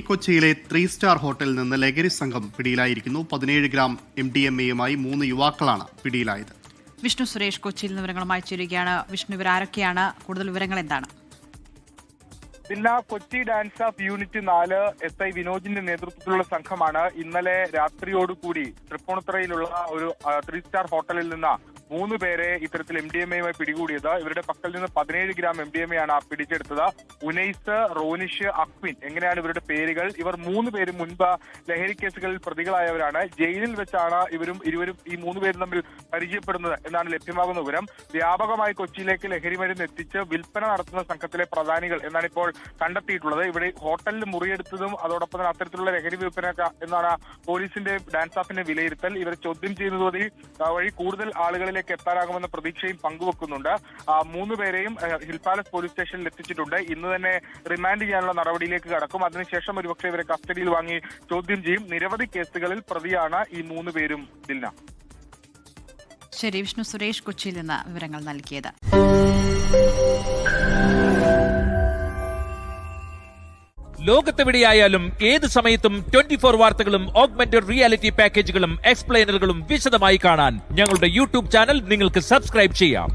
കൊച്ചിയിലെ 3 സ്റ്റാർ ഹോട്ടലിൽ നിന്ന് ലഹരി സംഘം പിടിയിലായിരിക്കുന്നു. 17 ഗ്രാം MDMA-യുമായി 3 യുവാക്കളാണ് പിടിയിലായത്. വിഷ്ണു സുരേഷ് കൊച്ചിയിൽ നിന്ന് വിവരങ്ങളുമായി ചേരുകയാണ്. വിഷ്ണു, ഇവരാരൊക്കെയാണ്? കൂടുതൽ വിവരങ്ങൾ എന്താണ്? Kochi dance of unit 4 SI വിനോദിന്റെ നേതൃത്വത്തിലുള്ള സംഘമാണ് ഇന്നലെ രാത്രിയോടുകൂടി തൃപ്പൂണിത്തുറയിലുള്ള ഒരു 3 സ്റ്റാർ ഹോട്ടലിൽ നിന്ന് 3 പേരെ ഇത്തരത്തിൽ MDMA-യുമായി പിടികൂടിയത്. ഇവരുടെ പക്കൽ നിന്ന് 17 ഗ്രാം MDMA-യാണ് പിടിച്ചെടുത്തത്. ഉനൈസ്, റോനിഷ്, അക്വിൻ എങ്ങനെയാണ് ഇവരുടെ പേരുകൾ. ഇവർ 3 പേരും മുൻപ് ലഹരി കേസുകളിൽ പ്രതികളായവരാണ്. ജയിലിൽ വെച്ചാണ് ഇരുവരും ഈ 3 പേരും തമ്മിൽ പരിചയപ്പെടുന്നത് എന്നാണ് ലഭ്യമാകുന്ന വിവരം. വ്യാപകമായി കൊച്ചിയിലേക്ക് ലഹരി മരുന്ന് എത്തിച്ച് വിൽപ്പന നടത്തുന്ന സംഘത്തിലെ പ്രധാനികൾ എന്നാണ് ഇപ്പോൾ കണ്ടെത്തിയിട്ടുള്ളത്. ഇവിടെ ഹോട്ടലിൽ മുറിയെടുത്തതും അതോടൊപ്പം തന്നെ അത്തരത്തിലുള്ള ലഹരി വിൽപ്പന എന്നാണ് പോലീസിന്റെ ഡാൻസ് ഓഫിന്റെ വിലയിരുത്തൽ. ഇവരെ ചോദ്യം ചെയ്യുന്നത് വഴി കൂടുതൽ ആളുകളിലേക്ക് എത്താനാകുമെന്ന പ്രതീക്ഷയും പങ്കുവെക്കുന്നുണ്ട്. 3 പേരെയും ഹിൽ പാലസ് പോലീസ് സ്റ്റേഷനിൽ എത്തിച്ചിട്ടുണ്ട്. ഇന്ന് തന്നെ റിമാൻഡ് ചെയ്യാനുള്ള നടപടിയിലേക്ക് കടക്കും. അതിനുശേഷം ഒരുപക്ഷെ ഇവരെ കസ്റ്റഡിയിൽ വാങ്ങി ചോദ്യം ചെയ്യും. നിരവധി കേസുകളിൽ പ്രതിയാണ് ഈ 3 പേരും. ദിൽന. ശരി, വിഷ്ണു സുരേഷ് കൊച്ചിയിൽ നിന്ന് വിവരങ്ങൾ നൽകിയത്. ലോകത്തെവിടെയായാലും ഏത് സമയത്തും 24 വാർത്തകളും ഓഗ്മെന്റഡ് റിയാലിറ്റി പാക്കേജുകളും എക്സ്പ്ലെയിനറുകളും വിശദമായി കാണാൻ ഞങ്ങളുടെ YouTube ചാനൽ നിങ്ങൾക്ക് സബ്സ്ക്രൈബ് ചെയ്യാം.